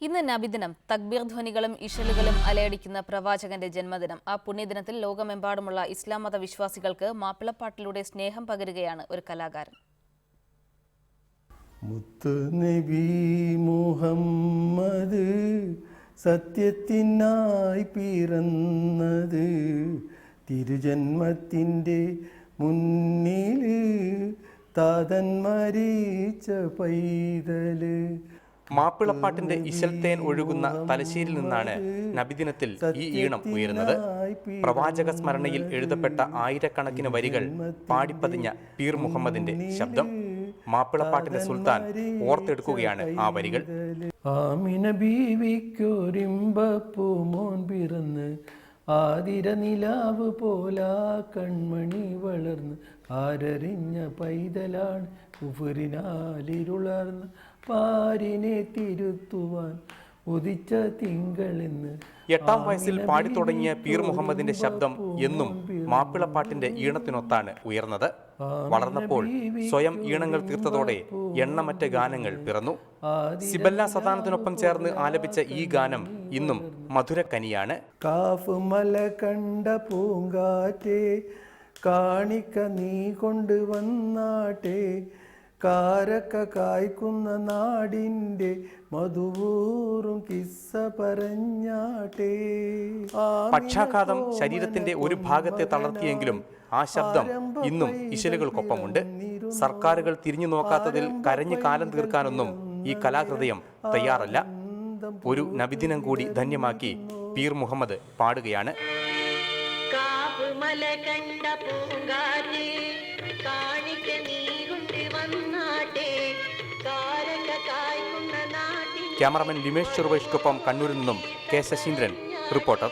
ഇന്ന് നബിദിനം. തക്ബീർ ധ്വനികളും ഇശലുകളും അലയടിക്കുന്ന പ്രവാചകന്റെ ജന്മദിനം. ആ പുണ്യദിനത്തിൽ ലോകമെമ്പാടുമുള്ള ഇസ്ലാം മത വിശ്വാസികൾക്ക് മാപ്പിളപ്പാട്ടിലൂടെ സ്നേഹം പകരുകയാണ് ഒരു കലാകാരൻ. മുത്തുനബി മുഹമ്മദ് സത്യത്തിനായി പിറന്നത്, തിരുജന്മത്തിൻ്റെ മുന്നിൽ താതൻ മരിച്ച പൈതല്. മാപ്പിളപ്പാട്ടിന്റെ ഇശൽത്തേൻ ഒഴുകുന്ന തലശ്ശേരിയിൽ നിന്നാണ് നബിദിനത്തിൽ ഈ ഈണം ഉയരുന്നത്. പ്രവാചക സ്മരണയിൽ എഴുതപ്പെട്ട ആയിരക്കണക്കിന് വരികൾ പാടിപ്പതിഞ്ഞ പീർ മുഹമ്മദിന്റെ ശബ്ദം. മാപ്പിളപ്പാട്ടിന്റെ സുൽത്താൻ ഓർത്തെടുക്കുകയാണ് ആ വരികൾ. ആമിന ബീവിക്കൊരിമ്പപ്പൂ മോൻ പിറന്ന്, ആതിര നിലാവ് പോലാ കൺമണി വളർന്ന്, ആരറിഞ്ഞ പൈതലാണ് കുഫറിനാലിരുളർന്ന്, പാരിനെ തിരുത്തുവാൻ ഉദിച്ച തിങ്കളെന്ന്. 8ാം വയസ്സിൽ പാടിത്തുടങ്ങിയ പീർ മുഹമ്മദിന്റെ ശബ്ദം എന്നും മാപ്പിളപ്പാട്ടിന്റെ ഈണത്തിനൊത്താണ് ഉയർന്നത്. വളർന്നപ്പോൾ സ്വയം ഈണങ്ങൾ തീർത്തതോടെ എണ്ണമറ്റ ഗാനങ്ങൾ പിറന്നു. സിബല്ല സദാനത്തിനൊപ്പം ചേർന്ന് ആലപിച്ച ഈ ഗാനം ഇന്നും മധുരക്കനിയാണ്. കാഫ് മല കണ്ട പൂങ്കാറ്റേ, കാണിക്ക നീ കൊണ്ടുവന്നാട്ടെ, കാരക്ക കായ്ക്കുന്ന നാടിൻ്റെ മധുവൂറും കിസ്സ പറഞ്ഞാട്ടെ. പക്ഷാഘാതം ശരീരത്തിന്റെ ഒരു ഭാഗത്തെ തളർത്തിയെങ്കിലും ആ ശബ്ദം ഇന്നും ഇശലുകൾക്കൊപ്പമുണ്ട്. സർക്കാരുകൾ തിരിഞ്ഞു നോക്കാത്തതിൽ കരഞ്ഞു കാലം തീർക്കാനൊന്നും ഈ കലാഹൃദയം തയ്യാറല്ല. ഒരു നബിദിനം കൂടി ധന്യമാക്കി പീർ മുഹമ്മദ് പാടുകയാണ്. ക്യാമറമാൻ ലിമേഷ് ചെറുവൈഷ്ക്കൊപ്പം കണ്ണൂരിൽ നിന്നും കെ ശശീന്ദ്രൻ, റിപ്പോർട്ടർ.